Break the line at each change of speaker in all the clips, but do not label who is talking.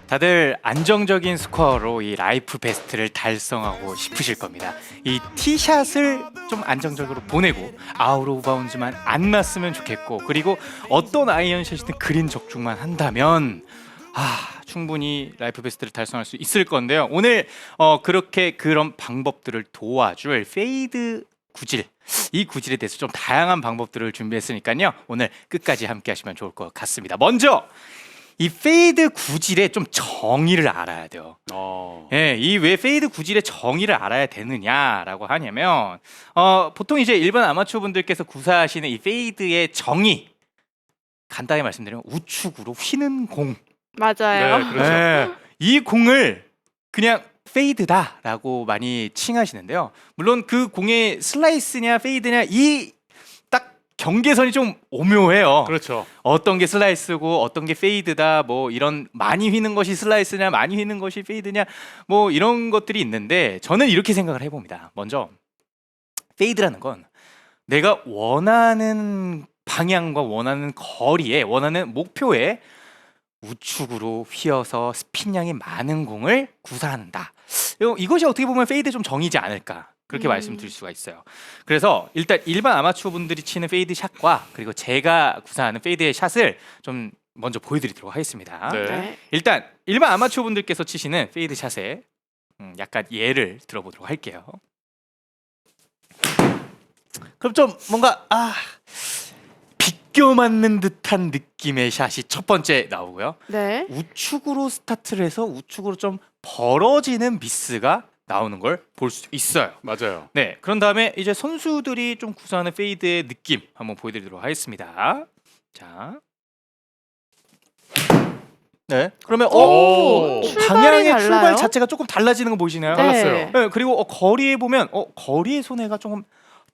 다들 안정적인 스코어로 이 라이프 베스트를 달성하고 싶으실 겁니다. 이 티샷을 좀 안정적으로 보내고 아웃 오브 바운즈만 안 났으면 좋겠고, 그리고 어떤 아이언샷이든 그린 적중만 한다면 충분히 라이프 베스트를 달성할 수 있을 건데요. 오늘 그렇게 그런 방법들을 도와줄 페이드 구질, 이 구질에 대해서 좀 다양한 방법들을 준비했으니까요. 오늘 끝까지 함께 하시면 좋을 것 같습니다. 먼저 이 페이드 구질의 좀 정의를 알아야 돼요. 예, 이 왜 페이드 구질의 정의를 알아야 되느냐라고 하냐면 보통 이제 일반 아마추어 분들께서 구사하시는 이 페이드의 정의, 간단히 말씀드리면 우측으로 휘는 공.
맞아요.
네, 그렇죠.
예, 이 공을 그냥 페이드다라고 많이 칭하시는데요. 물론 그 공의 슬라이스냐 페이드냐 이 딱 경계선이 좀 오묘해요.
그렇죠.
어떤 게 슬라이스고 어떤 게 페이드다, 뭐 이런 많이 휘는 것이 슬라이스냐 많이 휘는 것이 페이드냐, 뭐 이런 것들이 있는데, 저는 이렇게 생각을 해봅니다. 먼저 페이드라는 건 내가 원하는 방향과 원하는 거리에, 원하는 목표에 우측으로 휘어서 스핀량이 많은 공을 구사한다. 이것이 어떻게 보면 페이드의 좀 정의지 않을까, 그렇게 말씀드릴 수가 있어요. 그래서 일단 일반 아마추어 분들이 치는 페이드 샷과 그리고 제가 구사하는 페이드의 샷을 좀 먼저 보여드리도록 하겠습니다.
네.
네.
일단 일반 아마추어 분들께서 치시는 페이드 샷의 약간 예를 들어보도록 할게요. 그럼 좀 뭔가 비껴 맞는 듯한 느낌의 샷이 첫 번째 나오고요.
네.
우측으로 스타트를 해서 우측으로 좀 벌어지는 미스가 나오는 걸 볼 수 있어요.
맞아요.
네, 그런 다음에 이제 선수들이 좀 구사하는 페이드의 느낌 한번 보여드리도록 하겠습니다. 자, 네, 그러면
오,
방향의
출발이
출발
달라요?
자체가 조금 달라지는 거 보이시나요?
네.
달랐어요.
네, 그리고 거리에 보면 거리의 손해가 조금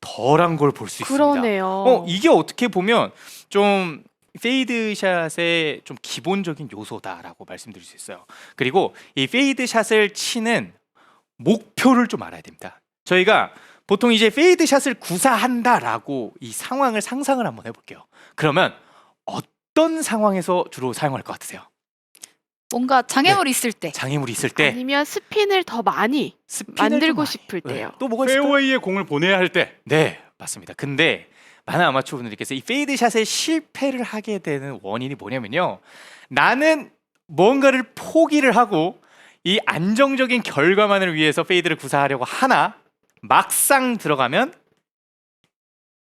덜한 걸 볼 수 있습니다.
그러네요.
이게 어떻게 보면 좀 페이드 샷의 좀 기본적인 요소다라고 말씀드릴 수 있어요. 그리고 이 페이드 샷을 치는 목표를 좀 알아야 됩니다. 저희가 보통 이제 페이드 샷을 구사한다라고 이 상황을 상상을 한번 해볼게요. 그러면 어떤 상황에서 주로 사용할 것 같으세요?
뭔가 장애물이 있을 때.
장애물이 있을 때,
아니면 스핀을 더 많이
스핀을
만들고
좀 많이.
싶을
네,
때요.
또 뭐가 있을까요?
페어웨이에 공을 보내야 할 때.
네, 맞습니다. 근데 많은 아마추어 분들께서 이 페이드 샷에 실패를 하게 되는 원인이 뭐냐면요, 나는 뭔가를 포기를 하고 이 안정적인 결과만을 위해서 페이드를 구사하려고 하나 막상 들어가면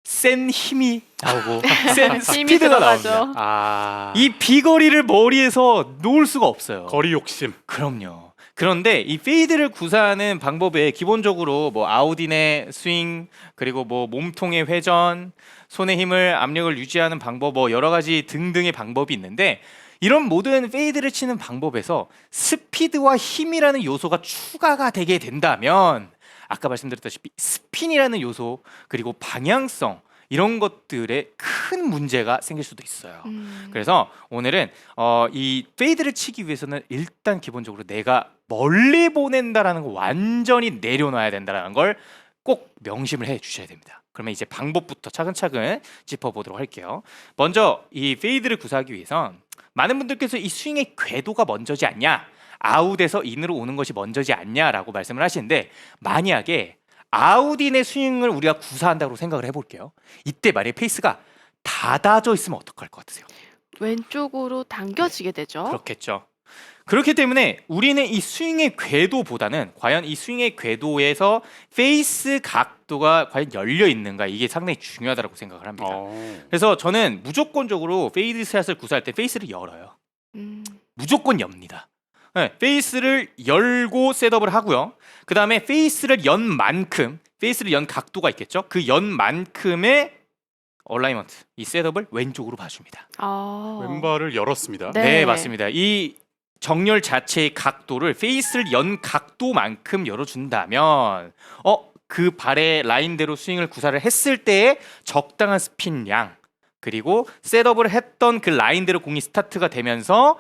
센 힘이 나오고 센
힘이
스피드가
들어가죠.
나옵니다. 이 비거리를 머리에서 놓을 수가 없어요.
거리 욕심.
그럼요. 그런데 이 페이드를 구사하는 방법에 기본적으로 뭐 아웃인의 스윙, 그리고 뭐 몸통의 회전, 손의 힘을, 압력을 유지하는 방법, 뭐 여러 가지 등등의 방법이 있는데, 이런 모든 페이드를 치는 방법에서 스피드와 힘이라는 요소가 추가가 되게 된다면 아까 말씀드렸다시피 스핀이라는 요소, 그리고 방향성, 이런 것들에 큰 문제가 생길 수도 있어요. 그래서 오늘은 이 페이드를 치기 위해서는 일단 기본적으로 내가 멀리 보낸다라는 거 완전히 내려놔야 된다는 걸 꼭 명심을 해 주셔야 됩니다. 그러면 이제 방법부터 차근차근 짚어보도록 할게요. 먼저 이 페이드를 구사하기 위해선 많은 분들께서 이 스윙의 궤도가 먼저지 않냐, 아웃에서 인으로 오는 것이 먼저지 않냐라고 말씀을 하시는데, 만약에 아웃인의 스윙을 우리가 구사한다고 생각을 해볼게요. 이때 만약에 페이스가 닫아져 있으면 어떡할 것 같으세요?
왼쪽으로 당겨지게 되죠.
그렇겠죠. 그렇기 때문에 우리는 이 스윙의 궤도보다는 과연 이 스윙의 궤도에서 페이스 각도가 과연 열려 있는가, 이게 상당히 중요하다고 생각을 합니다. 그래서 저는 무조건적으로 페이드 샷을 구사할 때 페이스를 열어요. 무조건 엽니다. 네, 페이스를 열고 셋업을 하고요. 그 다음에 페이스를 연 만큼, 페이스를 연 각도가 있겠죠. 그 연 만큼의 얼라이먼트, 이 셋업을 왼쪽으로 봐줍니다.
왼발을 열었습니다.
네.
네, 맞습니다. 이 정렬 자체의 각도를 페이스를 연 각도만큼 열어준다면 그 발의 라인대로 스윙을 구사를 했을 때의 적당한 스핀량, 그리고 셋업을 했던 그 라인대로 공이 스타트가 되면서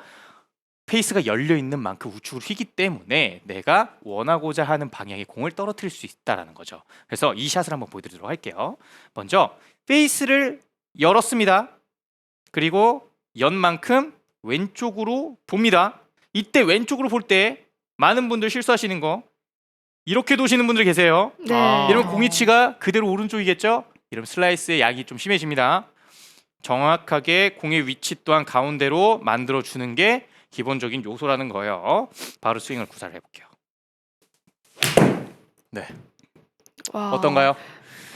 페이스가 열려있는 만큼 우측으로 휘기 때문에 내가 원하고자 하는 방향의 공을 떨어뜨릴 수 있다는 거죠. 그래서 이 샷을 한번 보여드리도록 할게요. 먼저 페이스를 열었습니다. 그리고 연 만큼 왼쪽으로 봅니다. 이때 왼쪽으로 볼 때 많은 분들 실수하시는 거 이렇게 도시는 분들 계세요.
네.
이러면 공 위치가 그대로 오른쪽이겠죠? 이러면 슬라이스의 약이 좀 심해집니다. 정확하게 공의 위치 또한 가운데로 만들어 주는 게 기본적인 요소라는 거예요. 바로 스윙을 구사를 해볼게요. 네,
와.
어떤가요?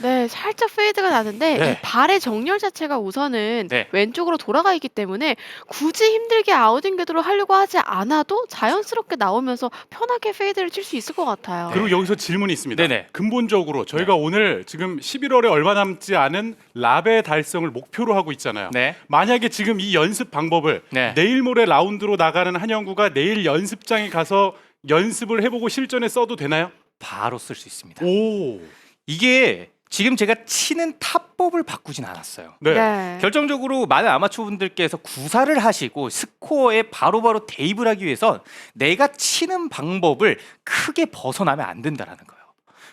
네, 살짝 페이드가 나는데
네.
이 발의 정렬 자체가 우선은
네.
왼쪽으로 돌아가 있기 때문에 굳이 힘들게 아웃인 궤도를 하려고 하지 않아도 자연스럽게 나오면서 편하게 페이드를 칠 수 있을 것 같아요.
그리고 여기서 질문이 있습니다.
네네.
근본적으로 저희가 오늘 지금 11월에 얼마 남지 않은 라베 달성을 목표로 하고 있잖아요.
네,
만약에 지금 이 연습 방법을
네.
내일 모레 라운드로 나가는 한영구가 내일 연습장에 가서 연습을 해보고 실전에 써도 되나요?
바로 쓸 수 있습니다.
오,
이게 지금 제가 치는 타법을 바꾸진 않았어요.
네.
결정적으로 많은 아마추어 분들께서 구사를 하시고 스코어에 바로바로 대입을 하기 위해선 내가 치는 방법을 크게 벗어나면 안 된다라는 거예요.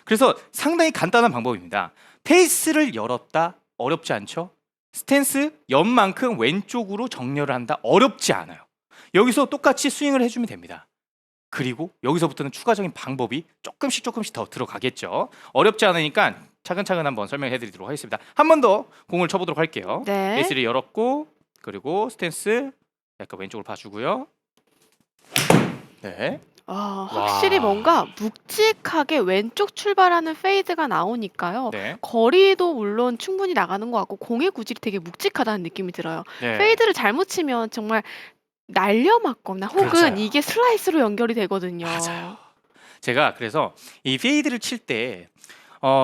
그래서 상당히 간단한 방법입니다. 페이스를 열었다, 어렵지 않죠? 스탠스 연만큼 왼쪽으로 정렬을 한다, 어렵지 않아요. 여기서 똑같이 스윙을 해주면 됩니다. 그리고 여기서부터는 추가적인 방법이 조금씩 더 들어가겠죠. 어렵지 않으니까 차근차근 한번 설명해 드리도록 하겠습니다. 한 번 더 공을 쳐보도록 할게요.
네.
베이스를 열었고 그리고 스탠스 약간 왼쪽으로 봐주고요. 네,
확실히
와.
뭔가 묵직하게 왼쪽 출발하는 페이드가 나오니까요.
네,
거리도 물론 충분히 나가는 것 같고 공의 구질이 되게 묵직하다는 느낌이 들어요.
네.
페이드를 잘못 치면 정말 날려맞거나 혹은
맞아요.
이게 슬라이스로 연결이 되거든요.
맞아요. 제가 그래서 이 페이드를 칠 때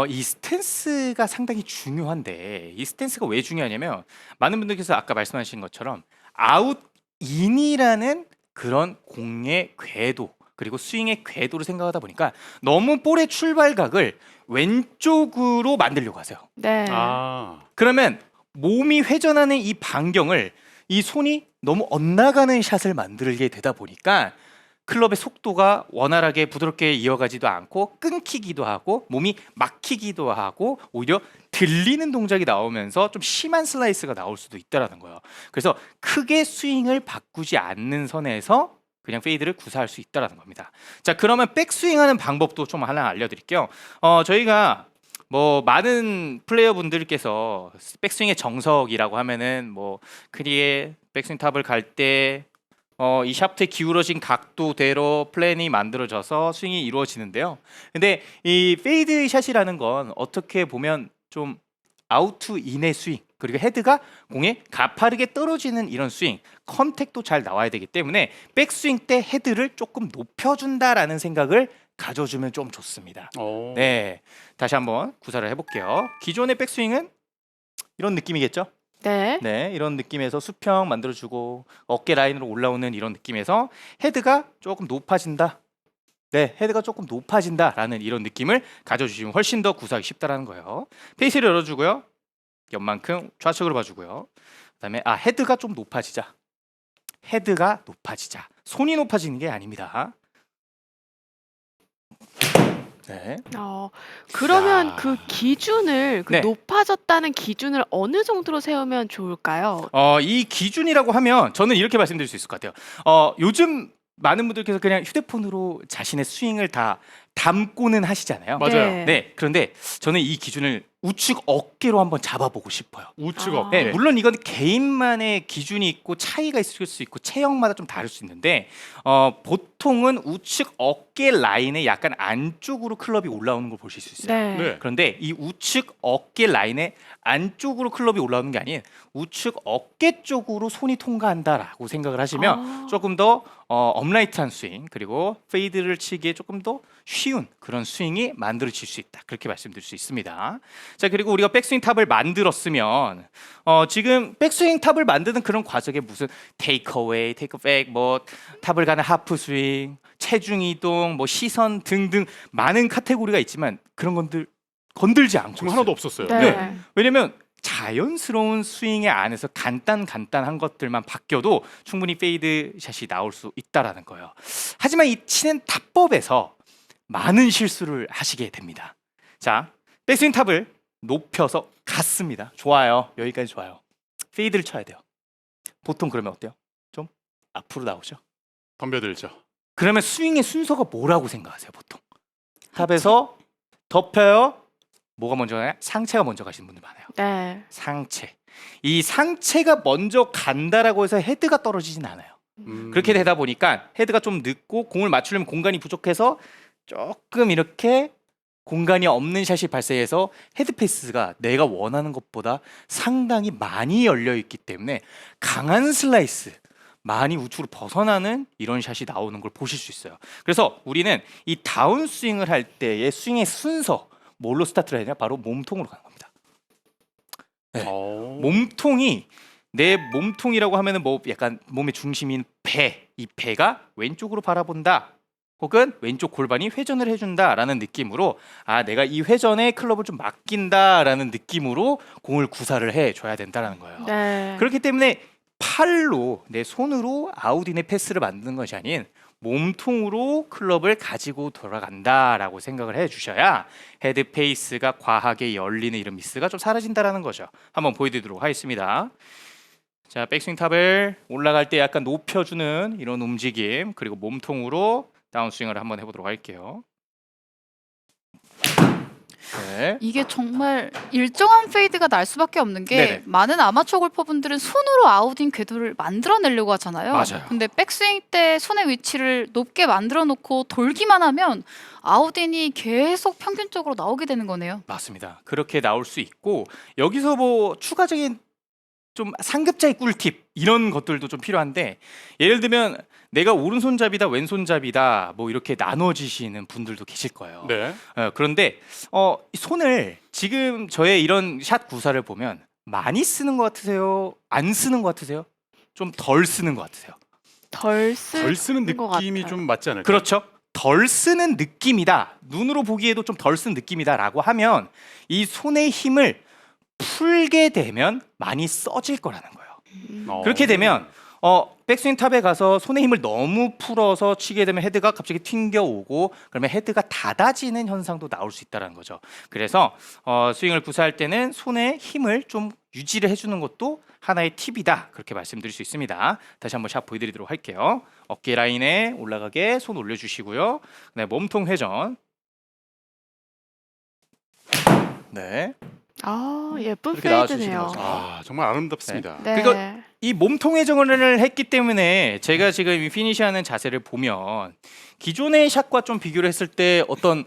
이 스탠스가 상당히 중요한데 이 스탠스가 왜 중요하냐면 많은 분들께서 아까 말씀하신 것처럼 아웃인이라는 그런 공의 궤도 그리고 스윙의 궤도를 생각하다 보니까 너무 볼의 출발각을 왼쪽으로 만들려고 하세요.
네.
그러면 몸이 회전하는 이 반경을 이 손이 너무 엇나가는 샷을 만들게 되다 보니까 클럽의 속도가 원활하게 부드럽게 이어가지도 않고 끊기기도 하고 몸이 막히기도 하고 오히려 들리는 동작이 나오면서 좀 심한 슬라이스가 나올 수도 있다라는 거예요. 그래서 크게 스윙을 바꾸지 않는 선에서 그냥 페이드를 구사할 수 있다라는 겁니다. 자, 그러면 백스윙하는 방법도 좀 하나 알려드릴게요. 저희가 뭐 많은 플레이어 분들께서 백스윙의 정석이라고 하면은 뭐 크리에 백스윙 탑을 갈 때 이 샤프트의 기울어진 각도대로 플랜이 만들어져서 스윙이 이루어지는데요. 근데 이 페이드 샷이라는 건 어떻게 보면 좀 아웃 투 인의 스윙 그리고 헤드가 공에 가파르게 떨어지는 이런 스윙 컨택도 잘 나와야 되기 때문에 백스윙 때 헤드를 조금 높여준다라는 생각을 가져주면 좀 좋습니다.
오.
네, 다시 한번 구사를 해볼게요. 기존의 백스윙은 이런 느낌이겠죠?
네.
네, 이런 느낌에서 수평 만들어주고 어깨 라인으로 올라오는 이런 느낌에서 헤드가 조금 높아진다. 네, 헤드가 조금 높아진다라는 이런 느낌을 가져주시면 훨씬 더 구사하기 쉽다라는 거예요. 페이스를 열어주고요. 연만큼 좌측으로 봐주고요. 그다음에 헤드가 좀 높아지자. 헤드가 높아지자. 손이 높아지는 게 아닙니다. 네.
그러면
야.
그 기준을
네.
높아졌다는 기준을 어느 정도로 세우면 좋을까요?
이 기준이라고 하면 저는 이렇게 말씀드릴 수 있을 것 같아요. 요즘 많은 분들께서 그냥 휴대폰으로 자신의 스윙을 다 담고는 하시잖아요.
맞아요.
네, 그런데 저는 이 기준을 우측 어깨로 한번 잡아보고 싶어요.
우측
아.
어깨.
네, 물론 이건 개인만의 기준이 있고 차이가 있을 수 있고 체형마다 좀 다를 수 있는데 보통은 우측 어깨 라인의 약간 안쪽으로 클럽이 올라오는 걸 보실 수 있어요.
네.
네.
그런데 이 우측 어깨 라인의 안쪽으로 클럽이 올라오는 게 아닌 우측 어깨 쪽으로 손이 통과한다라고 생각을 하시면 조금 더 업라이트한 스윙 그리고 페이드를 치기에 조금 더 쉬운 그런 스윙이 만들어질 수 있다. 그렇게 말씀드릴 수 있습니다. 자, 그리고 우리가 백스윙 탑을 만들었으면 지금 백스윙 탑을 만드는 그런 과정에 무슨 테이크어웨이, 테이크백, 뭐 탑을 가는 하프 스윙, 체중 이동, 뭐 시선 등등 많은 카테고리가 있지만 그런 건들 건들지 않고
지금
있어요.
하나도 없었어요.
네.
왜냐면 자연스러운 스윙의 안에서 간단한 것들만 바뀌어도 충분히 페이드 샷이 나올 수 있다라는 거예요. 하지만 이 치는 탑법에서 많은 실수를 하시게 됩니다. 자, 백스윙 탑을 높여서 갔습니다. 좋아요. 여기까지 좋아요. 페이드를 쳐야 돼요. 보통 그러면 어때요? 좀 앞으로 나오죠.
덤벼들죠.
그러면 스윙의 순서가 뭐라고 생각하세요, 보통? 탑에서 덮여요. 뭐가 먼저 가요? 상체가 먼저 가시는 분들 많아요.
네.
상체. 이 상체가 먼저 간다라고 해서 헤드가 떨어지진 않아요. 그렇게 되다 보니까 헤드가 좀 늦고 공을 맞추려면 공간이 부족해서 조금 이렇게 공간이 없는 샷이 발생해서 헤드 페이스가 내가 원하는 것보다 상당히 많이 열려 있기 때문에 강한 슬라이스, 많이 우측으로 벗어나는 이런 샷이 나오는 걸 보실 수 있어요. 그래서 우리는 이 다운 스윙을 할 때의 스윙의 순서 뭘로 스타트를 해야 되냐? 바로 몸통으로 가는 겁니다. 네. 몸통이 내 몸통이라고 하면은 뭐 약간 몸의 중심인 배, 이 배가 왼쪽으로 바라본다. 혹은 왼쪽 골반이 회전을 해준다라는 느낌으로 아 내가 이 회전에 클럽을 좀 맡긴다라는 느낌으로 공을 구사를 해줘야 된다라는 거예요.
네.
그렇기 때문에 팔로 내 손으로 아웃인의 패스를 만드는 것이 아닌 몸통으로 클럽을 가지고 돌아간다라고 생각을 해주셔야 헤드 페이스가 과하게 열리는 이런 미스가 좀 사라진다라는 거죠. 한번 보여드리도록 하겠습니다. 자, 백스윙 탑을 올라갈 때 약간 높여주는 이런 움직임 그리고 몸통으로 다운스윙을 한번 해보도록 할게요. 네.
이게 정말 일정한 페이드가 날 수밖에 없는 게
네네.
많은 아마추어 골퍼분들은 손으로 아웃인 궤도를 만들어내려고 하잖아요.
맞아요.
근데 백스윙 때 손의 위치를 높게 만들어 놓고 돌기만 하면 아웃인이 계속 평균적으로 나오게 되는 거네요.
맞습니다. 그렇게 나올 수 있고 여기서 뭐 추가적인 좀 상급자의 꿀팁 이런 것들도 좀 필요한데 예를 들면 내가 오른손잡이다 왼손잡이다 뭐 이렇게 나눠지시는 분들도 계실 거예요.
네.
그런데 이 손을 지금 저의 이런 샷 구사를 보면 많이 쓰는 것 같으세요? 안 쓰는 것 같으세요? 좀 덜 쓰는 것 같으세요?
덜 쓰는
것
느낌이
같아요.
좀 맞지 않을까요?
그렇죠. 덜 쓰는 느낌이다. 눈으로 보기에도 좀 덜 쓰는 느낌이다라고 하면 이 손의 힘을 풀게 되면 많이 써질 거라는 거예요. 그렇게 되면 백스윙 탑에 가서 손의 힘을 너무 풀어서 치게 되면 헤드가 갑자기 튕겨오고 그러면 헤드가 닫아지는 현상도 나올 수 있다는 거죠. 그래서 스윙을 구사할 때는 손의 힘을 좀 유지를 해주는 것도 하나의 팁이다. 그렇게 말씀드릴 수 있습니다. 다시 한번 샷 보여드리도록 할게요. 어깨 라인에 올라가게 손 올려주시고요. 네, 몸통 회전. 네.
아, 예쁜
이렇게 나와주시는
페이드네요.
거죠.
아, 정말 아름답습니다.
네.
그리고 이 몸통 회전을 했기 때문에 제가 지금 이 피니시하는 자세를 보면 기존의 샷과 좀 비교를 했을 때 어떤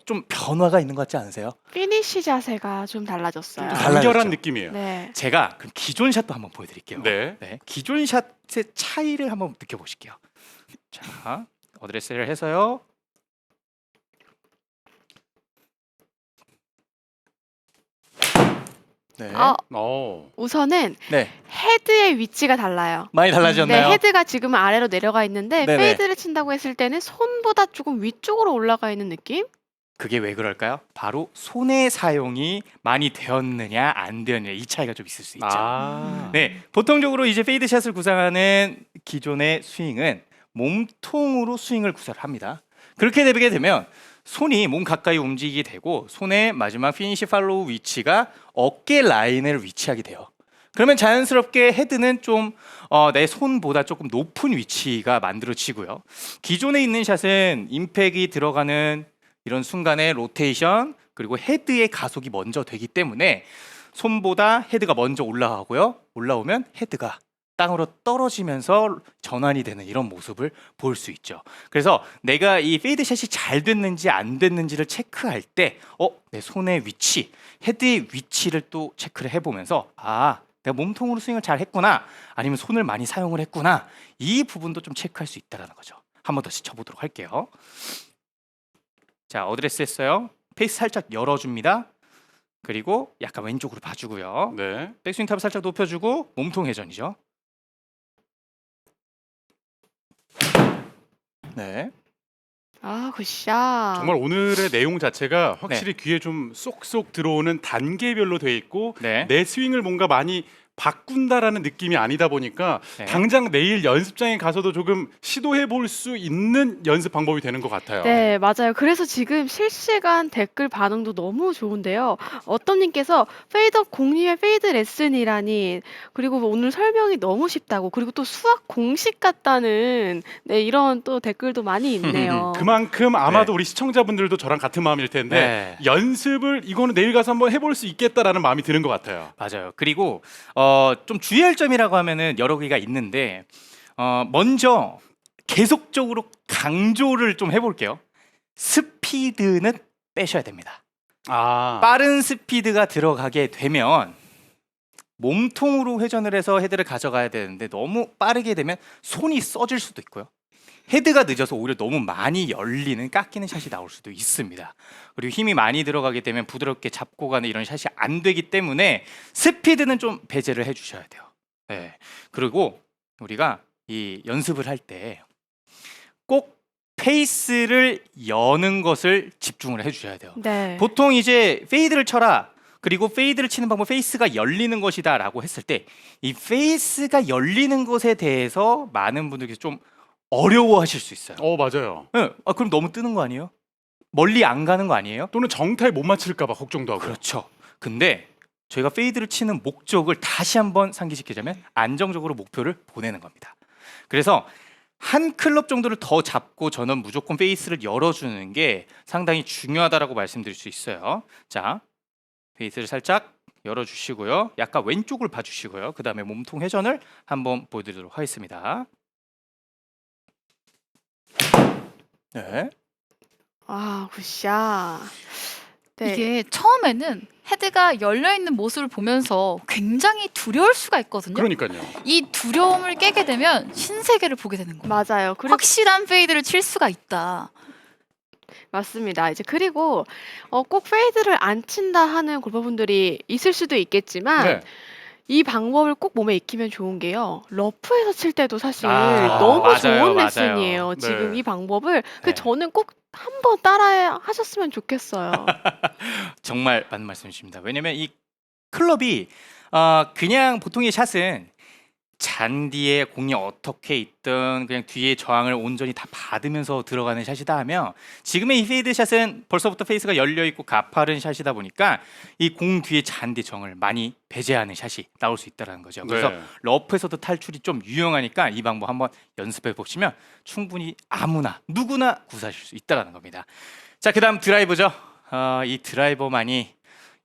좀 변화가 있는 것 같지 않으세요?
피니시 자세가 좀 달라졌어요.
좀
간결한
달라졌죠.
느낌이에요.
네.
제가 그럼 기존 샷도 한번 보여드릴게요.
네.
기존 샷의 차이를 한번 느껴보실게요. 자, 어드레스를 해서요. 네.
우선은
네.
헤드의 위치가 달라요.
많이 달라졌나요?
네, 헤드가 지금 아래로 내려가 있는데
네네.
페이드를 친다고 했을 때는 손보다 조금 위쪽으로 올라가 있는 느낌?
그게 왜 그럴까요? 바로 손의 사용이 많이 되었느냐 안 되었느냐 이 차이가 좀 있을 수 있죠. 네, 보통적으로 이제 페이드 샷을 구사하는 기존의 스윙은 몸통으로 스윙을 구사를 합니다. 그렇게 되게 되면 손이 몸 가까이 움직이게 되고 손의 마지막 피니시 팔로우 위치가 어깨 라인을 위치하게 돼요. 그러면 자연스럽게 헤드는 좀 내 손보다 조금 높은 위치가 만들어지고요. 기존에 있는 샷은 임팩이 들어가는 이런 순간에 로테이션 그리고 헤드의 가속이 먼저 되기 때문에 손보다 헤드가 먼저 올라가고요. 올라오면 헤드가 땅으로 떨어지면서 전환이 되는 이런 모습을 볼 수 있죠. 그래서 내가 이 페이드 샷이 잘 됐는지 안 됐는지를 체크할 때 내 손의 위치, 헤드의 위치를 또 체크를 해보면서 내가 몸통으로 스윙을 잘 했구나 아니면 손을 많이 사용을 했구나 이 부분도 좀 체크할 수 있다는 거죠. 한 번 더 쳐보도록 할게요. 자, 어드레스 했어요. 페이스 살짝 열어줍니다. 그리고 약간 왼쪽으로 봐주고요.
네.
백스윙 탑을 살짝 높여주고 몸통 회전이죠. 네.
굿샷.
정말 오늘의 내용 자체가 확실히 귀에 좀 쏙쏙 들어오는 단계별로 돼 있고
네.
내 스윙을 뭔가 많이 바꾼다라는 느낌이 아니다 보니까
네.
당장 내일 연습장에 가서도 조금 시도해 볼 수 있는 연습 방법이 되는 것 같아요.
네, 맞아요. 그래서 지금 실시간 댓글 반응도 너무 좋은데요. 어떤 님께서 페이드업 공님의 페이드 레슨이라니, 그리고 뭐 오늘 설명이 너무 쉽다고, 그리고 또 수학 공식 같다는, 네, 이런 또 댓글도 많이 있네요.
그만큼 아마도 우리 시청자분들도 저랑 같은 마음일 텐데
네.
연습을 이거는 내일 가서 한번 해볼 수 있겠다라는 마음이 드는 것 같아요.
맞아요. 그리고 좀 주의할 점이라고 하면은 여러 개가 있는데 먼저 계속적으로 강조를 좀 해볼게요. 스피드는 빼셔야 됩니다.
아,
빠른 스피드가 들어가게 되면 몸통으로 회전을 해서 헤드를 가져가야 되는데 너무 빠르게 되면 손이 써질 수도 있고요. 헤드가 늦어서 오히려 너무 많이 열리는 깎이는 샷이 나올 수도 있습니다. 그리고 힘이 많이 들어가게 되면 부드럽게 잡고 가는 이런 샷이 안 되기 때문에 스피드는 좀 배제를 해주셔야 돼요. 네. 그리고 우리가 이 연습을 할 때 꼭 페이스를 여는 것을 집중을 해주셔야 돼요.
네.
보통 이제 페이드를 쳐라. 그리고 페이드를 치는 방법 페이스가 열리는 것이다라고 했을 때 이 페이스가 열리는 것에 대해서 많은 분들께서 좀 어려워하실 수 있어요.
맞아요.
네. 그럼 너무 뜨는 거 아니에요? 멀리 안 가는 거 아니에요?
또는 정타에 못 맞힐까봐 걱정도 하고.
그렇죠. 근데 저희가 페이드를 치는 목적을 다시 한번 상기시키자면 안정적으로 목표를 보내는 겁니다. 그래서 한 클럽 정도를 더 잡고 저는 무조건 페이스를 열어주는 게 상당히 중요하다라고 말씀드릴 수 있어요. 자, 페이스를 살짝 열어주시고요. 약간 왼쪽을 봐주시고요. 그 다음에 몸통 회전을 한번 보여드리도록 하겠습니다. 네.
아, 굿샷. 네.
이게 처음에는 헤드가 열려 있는 모습을 보면서 굉장히 두려울 수가 있거든요.
그러니까요.
이 두려움을 깨게 되면 신세계를 보게 되는 거예요.
맞아요. 그리고
확실한 페이드를 칠 수가 있다.
맞습니다. 이제 그리고 꼭 페이드를 안 친다 하는 골퍼분들이 있을 수도 있겠지만
네.
이 방법을 꼭 몸에 익히면 좋은 게요. 러프에서 칠 때도 사실
아,
너무
맞아요,
좋은
맞아요.
레슨이에요. 지금
네.
이 방법을
네.
저는 꼭 한번 따라 하셨으면 좋겠어요.
정말 맞는 말씀이십니다. 왜냐면 이 클럽이 그냥 보통의 샷은 잔디에 공이 어떻게 있든 그냥 뒤에 저항을 온전히 다 받으면서 들어가는 샷이다 하면 지금의 이 페이드 샷은 벌써부터 페이스가 열려 있고 가파른 샷이다 보니까 이 공 뒤에 잔디 저항을 많이 배제하는 샷이 나올 수 있다는 거죠. 그래서
네.
러프에서도 탈출이 좀 유용하니까 이 방법 한번 연습해 보시면 충분히 아무나 누구나 구사하실 수 있다는 겁니다. 자, 그다음 드라이버죠. 이 드라이버만이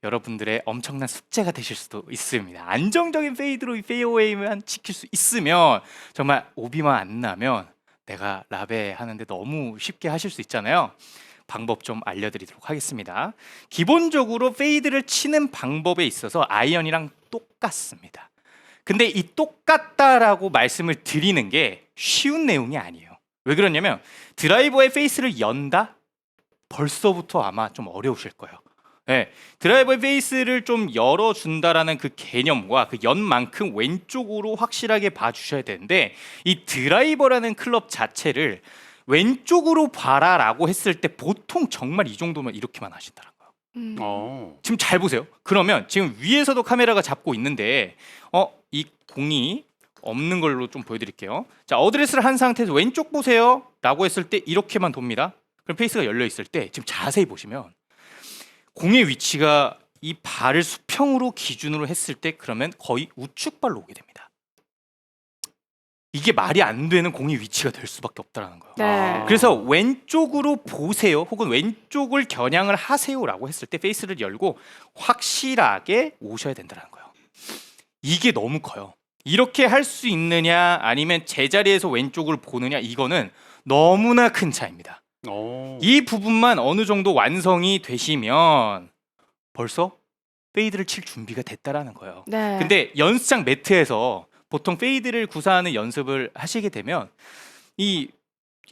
여러분들의 엄청난 숙제가 되실 수도 있습니다. 안정적인 페이드로 이 페어웨이만 지킬 수 있으면 정말 오비만 안 나면 내가 라베 하는데 너무 쉽게 하실 수 있잖아요. 방법 좀 알려드리도록 하겠습니다. 기본적으로 페이드를 치는 방법에 있어서 아이언이랑 똑같습니다. 근데 이 똑같다라고 말씀을 드리는 게 쉬운 내용이 아니에요. 왜 그러냐면 드라이버의 페이스를 연다? 벌써부터 아마 좀 어려우실 거예요. 네, 드라이버의 페이스를 좀 열어준다라는 그 개념과 그 연만큼 왼쪽으로 확실하게 봐주셔야 되는데 이 드라이버라는 클럽 자체를 왼쪽으로 봐라라고 했을 때 보통 정말 이 정도면 이렇게만 하신다는 거예요. 지금 잘 보세요. 그러면 지금 위에서도 카메라가 잡고 있는데 이 공이 없는 걸로 좀 보여드릴게요. 자, 어드레스를 한 상태에서 왼쪽 보세요 라고 했을 때 이렇게만 돕니다. 그럼 페이스가 열려 있을 때 지금 자세히 보시면 공의 위치가 이 발을 수평으로 기준으로 했을 때 그러면 거의 우측발로 오게 됩니다. 이게 말이 안 되는 공의 위치가 될 수밖에 없다는 거예요.
네.
그래서 왼쪽으로 보세요 혹은 왼쪽을 겨냥을 하세요라고 했을 때 페이스를 열고 확실하게 오셔야 된다는 거예요. 이게 너무 커요. 이렇게 할 수 있느냐 아니면 제자리에서 왼쪽을 보느냐 이거는 너무나 큰 차이입니다. 이 부분만 어느 정도 완성이 되시면 벌써 페이드를 칠 준비가 됐다라는 거예요.
네.
근데 연습장 매트에서 보통 페이드를 구사하는 연습을 하시게 되면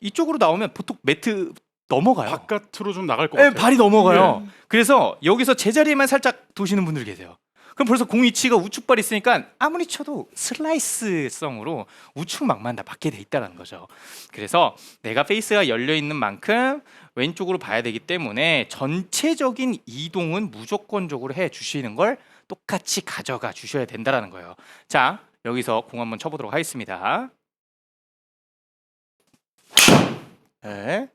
이쪽으로 나오면 보통 매트 넘어가요.
바깥으로 좀 나갈 것
네,
같아요.
발이 넘어가요. 그래서 여기서 제자리에만 살짝 도시는 분들 계세요. 그럼 벌써 공 위치가 우측발 있으니까 아무리 쳐도 슬라이스성으로 우측막만 다 맞게 돼 있다는 거죠. 그래서 내가 페이스가 열려 있는 만큼 왼쪽으로 봐야 되기 때문에 전체적인 이동은 무조건적으로 해 주시는 걸 똑같이 가져가 주셔야 된다라는 거예요. 자, 여기서 공 한번 쳐보도록 하겠습니다. 네.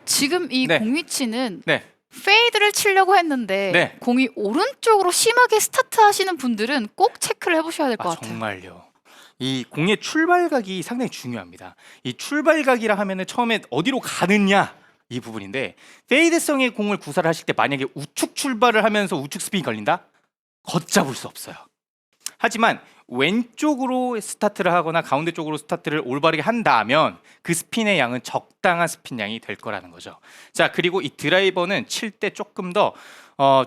지금 이
네.
공 위치는
네.
페이드를 치려고 했는데
네.
공이 오른쪽으로 심하게 스타트 하시는 분들은 꼭 체크를 해보셔야 될 것 같아요.
정말요. 이 공의 출발각이 상당히 중요합니다. 이 출발각이라 하면은 처음에 어디로 가느냐 이 부분인데 페이드성의 공을 구사를 하실 때 만약에 우측 출발을 하면서 우측 스핀이 걸린다? 걷잡을 수 없어요. 하지만 왼쪽으로 스타트를 하거나 가운데 쪽으로 스타트를 올바르게 한다면 그 스핀의 양은 적당한 스핀 양이 될 거라는 거죠. 자, 그리고 이 드라이버는 칠 때 조금 더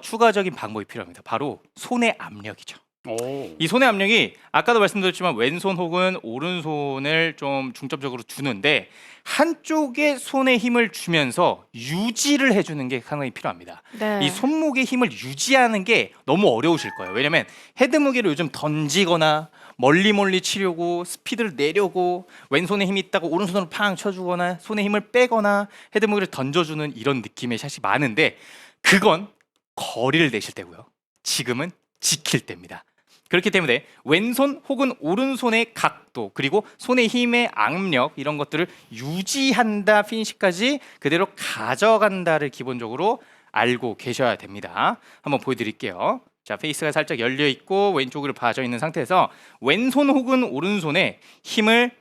추가적인 방법이 필요합니다. 바로 손의 압력이죠.
오.
이 손의 압력이 아까도 말씀드렸지만 왼손 혹은 오른손을 좀 중점적으로 주는데 한쪽에 손에 힘을 주면서 유지를 해주는 게 상당히 필요합니다.
네.
이 손목의 힘을 유지하는 게 너무 어려우실 거예요. 왜냐면 헤드 무게를 요즘 던지거나 멀리 치려고 스피드를 내려고 왼손에 힘이 있다고 오른손으로 팡 쳐주거나 손에 힘을 빼거나 헤드 무게를 던져주는 이런 느낌의 샷이 많은데 그건 거리를 내실 때고요. 지금은 지킬 때입니다. 그렇기 때문에 왼손 혹은 오른손의 각도 그리고 손의 힘의 악력 이런 것들을 유지한다 피니시까지 그대로 가져간다를 기본적으로 알고 계셔야 됩니다. 한번 보여드릴게요. 자, 페이스가 살짝 열려 있고 왼쪽으로 봐져 있는 상태에서 왼손 혹은 오른손에 힘을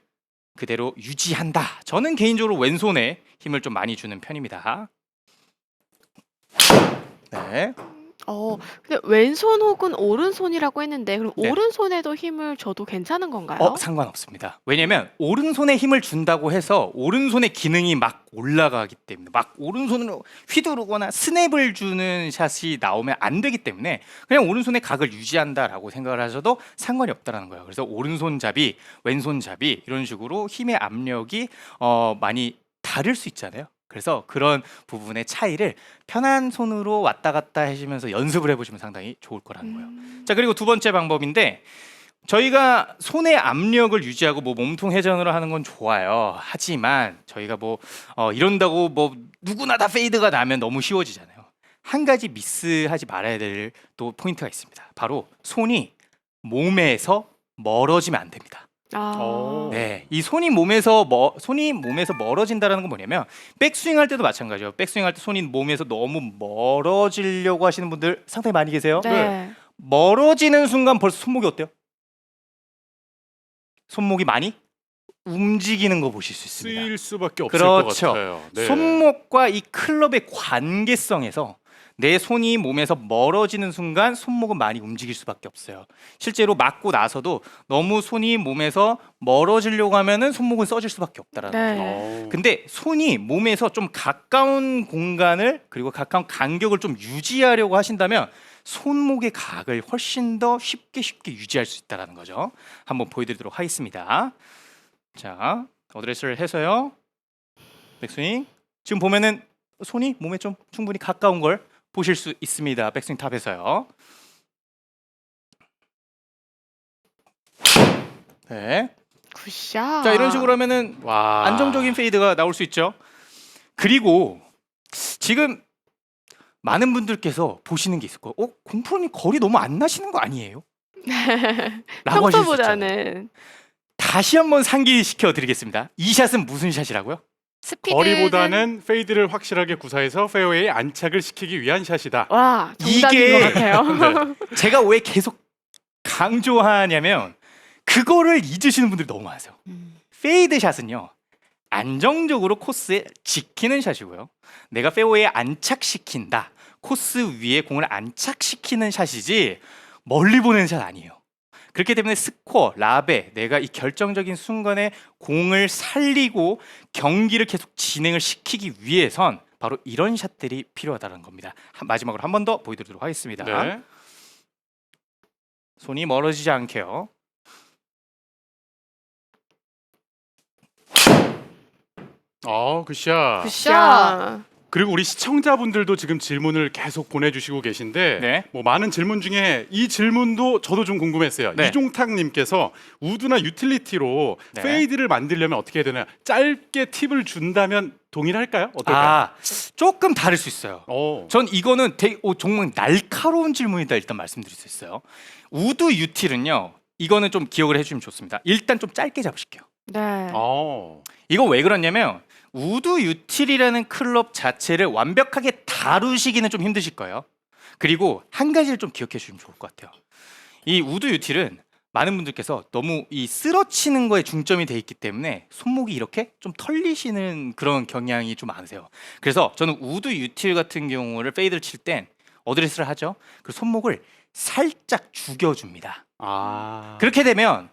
그대로 유지한다. 저는 개인적으로 왼손에 힘을 좀 많이 주는 편입니다. 네.
근데 왼손 혹은 오른손이라고 했는데 그럼
네.
오른손에도 힘을 줘도 괜찮은 건가요?
상관없습니다. 왜냐면 오른손에 힘을 준다고 해서 오른손의 기능이 막 올라가기 때문에 막 오른손으로 휘두르거나 스냅을 주는 샷이 나오면 안 되기 때문에 그냥 오른손의 각을 유지한다라고 생각을 하셔도 상관이 없다라는 거예요. 그래서 오른손잡이, 왼손잡이 이런 식으로 힘의 압력이 많이 다를 수 있잖아요. 그래서 그런 부분의 차이를 편한 손으로 왔다 갔다 해주면서 연습을 해보시면 상당히 좋을 거라는 거예요. 자, 그리고 두 번째 방법인데 저희가 손의 압력을 유지하고 뭐 몸통 회전으로 하는 건 좋아요. 하지만 저희가 뭐 이런다고 뭐 누구나 다 페이드가 나면 너무 쉬워지잖아요. 한 가지 미스하지 말아야 될 또 포인트가 있습니다. 바로 손이 몸에서 멀어지면 안 됩니다.
오.
네, 이 손이 몸에서 멀어진다라는 건 뭐냐면 백스윙 할 때도 마찬가지예요. 백스윙 할 때 손이 몸에서 너무 멀어지려고 하시는 분들 상당히 많이 계세요.
네.
멀어지는 순간 벌써 손목이 어때요? 손목이 많이 움직이는 거 보실 수 있습니다.
쓰일 수밖에 없을
그렇죠.
것 같아요. 네.
손목과 이 클럽의 관계성에서 내 손이 몸에서 멀어지는 순간 손목은 많이 움직일 수밖에 없어요. 실제로 맞고 나서도 너무 손이 몸에서 멀어지려고 하면은 손목은 써질 수밖에 없다라는
네.
거죠.
오.
근데 손이 몸에서 좀 가까운 공간을 그리고 가까운 간격을 좀 유지하려고 하신다면 손목의 각을 훨씬 더 쉽게 유지할 수 있다는 거죠. 한번 보여드리도록 하겠습니다. 자, 어드레스를 해서요. 백스윙. 지금 보면은 손이 몸에 좀 충분히 가까운 걸 보실 수 있습니다. 백스윙 탑에서요. 네.
굿샷.
자, 이런 식으로 하면은
와.
안정적인 페이드가 나올 수 있죠. 그리고 지금 많은 분들께서 보시는 게 있을 거예요. 공프로님 거리 너무 안 나시는 거 아니에요? 라고 하실 수 있잖아요.
평소보다는
다시 한번 상기시켜 드리겠습니다. 이 샷은 무슨 샷이라고요?
스피드는
거리보다는 페이드를 확실하게 구사해서 페어웨이에 안착을 시키기 위한 샷이다.
와 정답인
이게-
것 같아요.
제가 왜 계속 강조하냐면 그거를 잊으시는 분들이 너무 많으세요. 페이드 샷은요. 안정적으로 코스에 지키는 샷이고요. 내가 페어웨이에 안착시킨다. 코스 위에 공을 안착시키는 샷이지 멀리 보내는 샷 아니에요. 그렇기 때문에 스코어, 라베, 내가 이 결정적인 순간에 공을 살리고 경기를 계속 진행을 시키기 위해선 바로 이런 샷들이 필요하다는 겁니다. 마지막으로 한 번 더 보여드리도록 하겠습니다.
네.
손이 멀어지지 않게요.
굿샷.
굿샷.
그리고 우리 시청자분들도 지금 질문을 계속 보내주시고 계신데
네.
뭐 많은 질문 중에 이 질문도 저도 좀 궁금했어요.
네.
이종탁님께서 우드나 유틸리티로
네.
페이드를 만들려면 어떻게 해야 되나요? 짧게 팁을 준다면 동일할까요? 어떨까요?
아, 조금 다를 수 있어요. 전 이거는 정말 날카로운 질문이다 일단 말씀드릴 수 있어요. 우드 유틸은요. 이거는 좀 기억을 해주시면 좋습니다. 일단 좀 짧게 잡으실게요.
네.
이거 왜 그러냐면 우드 유틸이라는 클럽 자체를 완벽하게 다루시기는 좀 힘드실 거예요. 그리고 한 가지를 좀 기억해 주시면 좋을 것 같아요. 이 우드 유틸은 많은 분들께서 너무 이 쓰러치는 거에 중점이 돼 있기 때문에 손목이 이렇게 좀 털리시는 그런 경향이 좀 많으세요. 그래서 저는 우드 유틸 같은 경우를 페이드를 칠 땐 어드레스를 하죠. 그 손목을 살짝 죽여줍니다. 그렇게 되면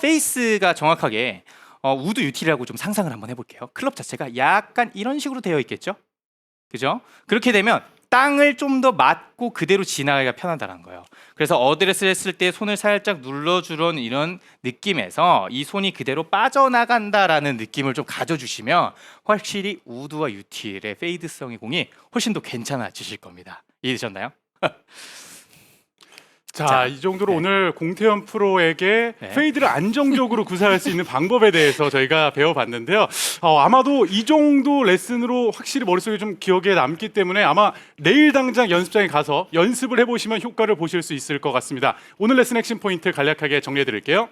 페이스가 정확하게 우드 유틸이라고 좀 상상을 한번 해볼게요. 클럽 자체가 약간 이런 식으로 되어 있겠죠? 그죠? 그렇게 되면 땅을 좀 더 맞고 그대로 지나가기가 편하다는 거예요. 그래서 어드레스를 했을 때 손을 살짝 눌러주는 이런 느낌에서 이 손이 그대로 빠져나간다라는 느낌을 좀 가져주시면 확실히 우드와 유틸의 페이드성의 공이 훨씬 더 괜찮아지실 겁니다. 이해되셨나요?
자, 이 정도로
네.
오늘 공태현 프로에게
네.
페이드를 안정적으로 구사할 수 있는 방법에 대해서 저희가 배워봤는데요. 아마도 이 정도 레슨으로 확실히 머릿속에 좀 기억에 남기 때문에 아마 내일 당장 연습장에 가서 연습을 해보시면 효과를 보실 수 있을 것 같습니다. 오늘 레슨 핵심 포인트 간략하게 정리해드릴게요.